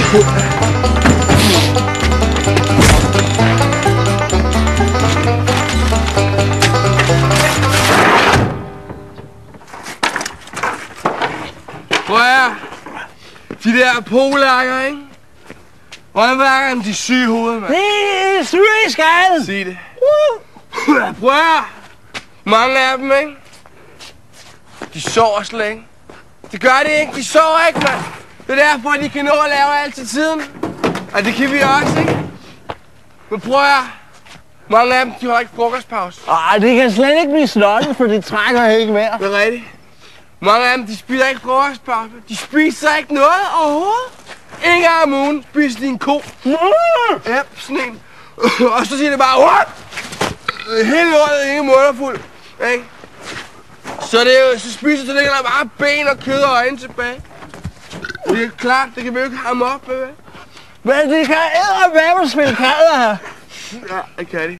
Prøv at de der polakker, ikke? Røgværkerne, de er syge i hovedet, mand. Det er syge i skallen. Sig det. Prøv at mange af dem, ikke? De sover slet ikke. Det gør de ikke. De sover ikke, mand. Det er derfor, de kan nå at lave alt til tiden. Og det kan vi også, ikke? Men prøv at mange af dem, de har ikke frokostpause. Ej, det kan slet ikke blive slottet, for de trækker ikke mere. Det er rigtigt. Mange af dem, de spiser ikke frokostpause. De spiser ikke noget overhovedet. En gang om ugen spiser de en ko. Ja, sådan en. Og så siger det bare, what? Hele året ikke mundfuld, ikke? Så det er jo, så spiser det ligger der bare ben og kød og øjne tilbage. Det er klart, det kan vi jo ikke hamme op med. Men de kan eddermame spille kalder her. Ja, det kan de.